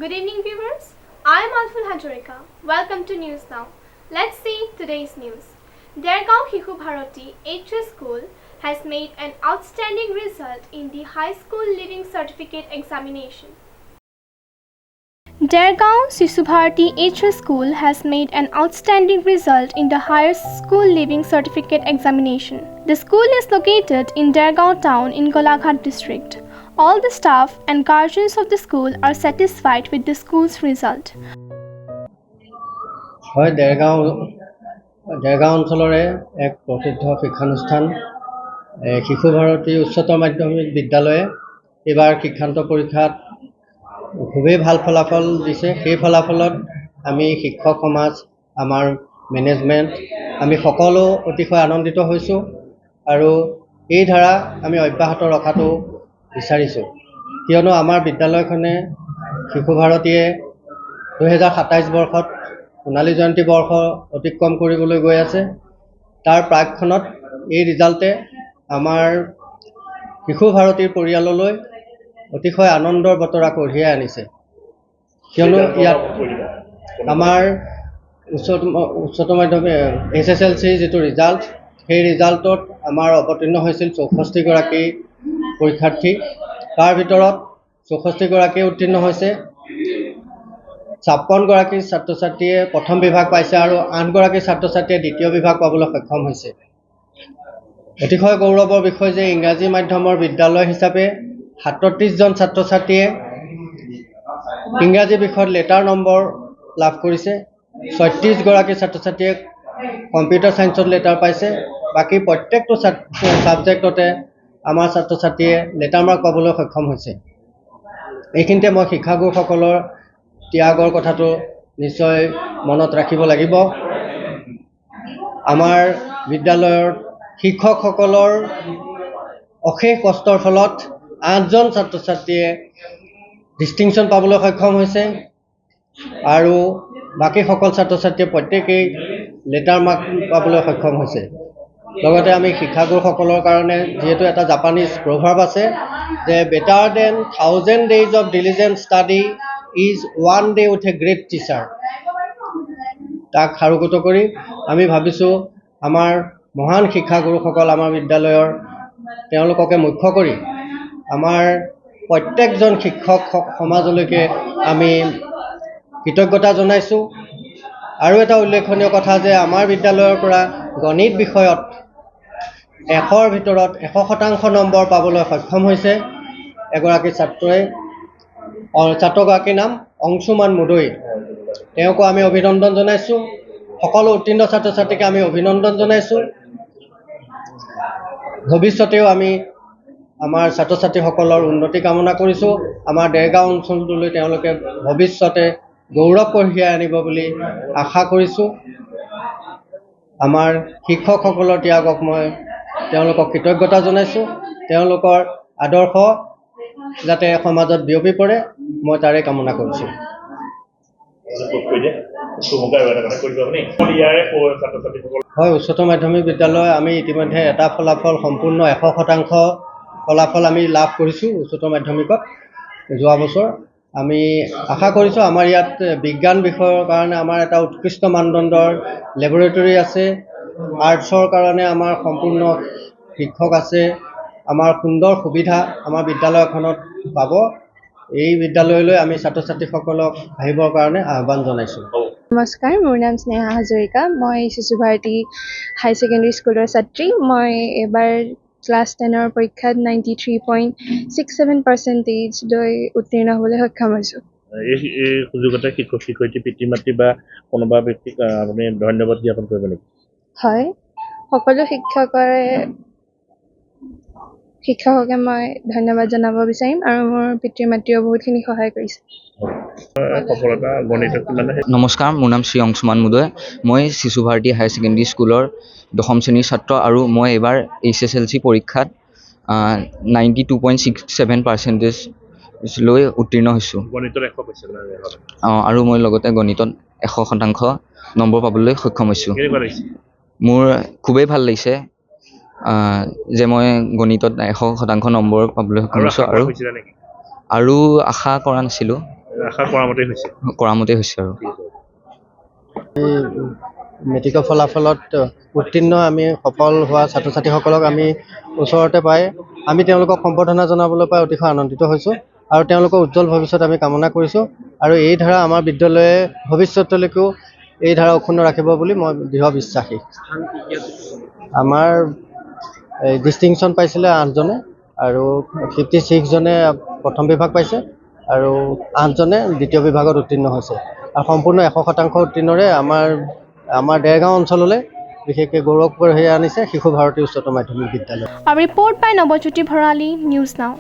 Good evening, viewers. I am Alful Hajorika. Welcome to News Now. Let's see today's news. Dergaon Shikhu Bharati HS School has made an outstanding result in the High School Leaving Certificate examination. Dergaon Shikhu Bharati HS School has made an outstanding result in the High School Leaving Certificate examination. The school is located in Dergaon town in Golaghat district. All the staff and guardians of the school are satisfied with the school's result. হয় দেৰগাঁও অঞ্চলৰে এক প্ৰসিদ্ধ শিক্ষানুষ্ঠান শিশু ভাৰতী উচ্চতৰ মাধ্যমিক বিদ্যালয়ে এইবাৰ শিক্ষান্ত পৰীক্ষাত খুবেই ভাল ফলাফল দিছে। সেই ফলাফলত আমি শিক্ষক সমাজ, আমাৰ মেনেজমেণ্ট, আমি সকলো অতিশয় আনন্দিত হৈছোঁ আৰু এই ধাৰা আমি অব্যাহত ৰখাটো বিচাৰিছোঁ, কিয়নো আমাৰ বিদ্যালয়খনে শিশু ভাৰতীয়ে 2027 বৰ্ষত সোণালী জয়ন্তী বৰ্ষ অতিক্ৰম কৰিবলৈ গৈ আছে। তাৰ প্ৰাকক্ষণত এই ৰিজাল্টে আমাৰ শিশু ভাৰতীৰ পৰিয়াললৈ অতিশয় আনন্দৰ বতৰা কঢ়িয়াই আনিছে, কিয়নো ইয়াত আমাৰ উচ্চতৰ মাধ্যমিক SSLC যিটো ৰিজাল্ট, সেই ৰিজাল্টত আমাৰ অৱতীৰ্ণ হৈছিল 64 গৰাকী পৰীক্ষাৰ্থী। তাৰ ভিতৰত 64 গৰাকী উত্তীৰ্ণ হৈছে, 56 গৰাকী ছাত্ৰ ছাত্ৰীয়ে প্ৰথম বিভাগ পাইছে আৰু 8 গৰাকী ছাত্ৰ ছাত্ৰীয়ে দ্বিতীয় বিভাগ পাবলৈ সক্ষম হৈছে। অতিশয় গৌৰৱৰ বিষয় যে ইংৰাজী মাধ্যমৰ বিদ্যালয় হিচাপে 37 জন ছাত্ৰ ছাত্ৰীয়ে ইংৰাজী বিষয়ত লেটাৰ নম্বৰ লাভ কৰিছে। 36 গৰাকী ছাত্ৰ ছাত্ৰীয়ে কম্পিউটাৰ ছায়েন্সত লেটাৰ পাইছে। বাকী প্ৰত্যেকটো ছাবজেক্টতে আমাৰ ছাত্ৰ ছাত্ৰীয়ে লেটাৰ মাৰ্ক পাবলৈ সক্ষম হৈছে। এইখিনিতে মই শিক্ষাগুৰুসকলৰ ত্যাগৰ কথাটো নিশ্চয় মনত ৰাখিব লাগিব। আমাৰ বিদ্যালয়ৰ শিক্ষকসকলৰ অশেষ কষ্টৰ ফলত 8 জন ছাত্ৰ ছাত্ৰীয়ে ডিষ্টিংশ্যন পাবলৈ সক্ষম হৈছে আৰু বাকী সকল ছাত্ৰ ছাত্ৰীয়ে প্ৰত্যেকেই লেটাৰ মাৰ্ক পাবলৈ সক্ষম হৈছে। লগতে আমি শিক্ষাগুৰুসকলৰ কাৰণে যিহেতু এটা জাপানীজ প্ৰভাৰ্ব আছে যে better then 1000 days of diligent study is one day with a great teacher, তাক সাৰোগত কৰি আমি ভাবিছোঁ আমাৰ মহান শিক্ষাগুৰুসকল আমাৰ বিদ্যালয়ৰ, তেওঁলোককে মুখ্য কৰি আমাৰ প্ৰত্যেকজন শিক্ষক সমাজলৈকে আমি কৃতজ্ঞতা জনাইছোঁ। আৰু এটা উল্লেখনীয় কথা যে আমাৰ বিদ্যালয়ৰ পৰা গণিত বিষয়ত 100ৰ ভিতৰত 100% নম্বৰ পাবলৈ সক্ষম হৈছে এগৰাকী ছাত্ৰই। ছাত্ৰগৰাকীৰ নাম অংশুমান মুদৈ, তেওঁকো আমি অভিনন্দন জনাইছোঁ। সকলো উত্তীৰ্ণ ছাত্ৰ ছাত্ৰীকে আমি অভিনন্দন জনাইছোঁ। ভৱিষ্যতেও আমি আমাৰ ছাত্ৰ ছাত্ৰীসকলৰ উন্নতি কামনা কৰিছোঁ। আমাৰ দেৰগাঁও অঞ্চলটোলৈ তেওঁলোকে ভৱিষ্যতে গৌৰৱ কঢ়িয়াই আনিব বুলি আশা কৰিছোঁ। আমাৰ শিক্ষকসকলৰ ত্যাগক মই তেওঁলোকক কৃতজ্ঞতা জনাইছোঁ। তেওঁলোকৰ আদৰ্শ যাতে সমাজত বিয়পি পৰে, মই তাৰে কামনা কৰিছোঁ। হয়, উচ্চতৰ মাধ্যমিক বিদ্যালয় আমি ইতিমধ্যে এটা ফলাফল সম্পূৰ্ণ 100% ফলাফল আমি লাভ কৰিছোঁ। উচ্চতৰ মাধ্যমিকত যোৱা বছৰ আমি আশা কৰিছোঁ আমাৰ ইয়াত বিজ্ঞান বিষয়ৰ কাৰণে আমাৰ এটা উৎকৃষ্ট মানদণ্ডৰ লেবৰেটৰী আছে, আৰ্টছৰ কাৰণে আমাৰ সম্পূৰ্ণ শিক্ষক আছে, আমাৰ সুন্দৰ সুবিধা আমাৰ বিদ্যালয়খনত পাব। এই বিদ্যালয়লৈ আমি ছাত্ৰ ছাত্ৰীসকলক আহিবৰ কাৰণে আহ্বান জনাইছোঁ। নমস্কাৰ, মোৰ নাম স্নেহা হাজৰিকা। মই শিশু ভাৰতী হাই ছেকেণ্ডেৰী স্কুলৰ ছাত্ৰী। মই এবাৰ ক্লাছ 10ৰ পৰীক্ষাত 93.67% লৈ উত্তীৰ্ণ হ'বলৈ সক্ষম হৈছোঁ। এই সুযোগতে শিক্ষক শিক্ষয়িত্ৰী পিতৃ মাতৃ বা কোনোবা ব্যক্তিক আপুনি ধন্যবাদ জ্ঞাপন কৰিব নেকি? হয়, সকলো শিক্ষককে মই ধন্যবাদ জনাব বিচাৰিম আৰু মোৰ পিতৃ মাতৃয়েও বহুতখিনি সহায় কৰিছে। নমস্কাৰ, মোৰ নাম শ্ৰী অংশুমান মুদৈ। মই শিশু ভাৰতী হায়াৰ ছেকেণ্ডেৰী স্কুলৰ 10ম শ্ৰেণীৰ ছাত্ৰ আৰু মই এইবাৰ SSLC পৰীক্ষাত 92.67% লৈ উত্তীৰ্ণ হৈছোঁ। আৰু মই লগতে গণিতত 100% নম্বৰ পাবলৈ সক্ষম হৈছোঁ। মোৰ খুবেই ভাল লাগিছে যে মই গণিতত 100% নম্বৰ পাবলৈ সক্ষম হৈছোঁ আৰু আশা কৰা নাছিলোঁ আশা কৰা মতে হৈছে? কৰা মতে হৈছে আৰু মেট্ৰিকৰ ফলাফলত উত্তীৰ্ণ আমি সফল হোৱা ছাত্ৰ ছাত্ৰীসকলক আমি ওচৰতে পাই আমি তেওঁলোকক সম্বৰ্ধনা জনাবলৈ পাই অতিশয় আনন্দিত হৈছোঁ আৰু তেওঁলোকৰ উজ্জ্বল ভৱিষ্যত আমি কামনা কৰিছোঁ আৰু এই ধাৰা আমাৰ বিদ্যালয়ে ভৱিষ্যতলৈকেও এই ধাৰা অক্ষুণ্ণ ৰাখিব বুলি মই দৃঢ় বিশ্বাসী। আমাৰ ডিষ্টিংশ্যন পাইছিলে 8জনে আৰু 56 জনে প্ৰথম বিভাগ পাইছে আৰু 8জনে দ্বিতীয় বিভাগত উত্তীৰ্ণ হৈছে আৰু সম্পূৰ্ণ 100% উত্তীৰ্ণৰে আমাৰ দেৰগাঁও অঞ্চললৈ বিশেষকৈ গৌৰৱ কঢ়িয়াই আনিছে শিশু ভাৰতী উচ্চতৰ মাধ্যমিক বিদ্যালয়। A report by Navajyoti Bharali, News Now.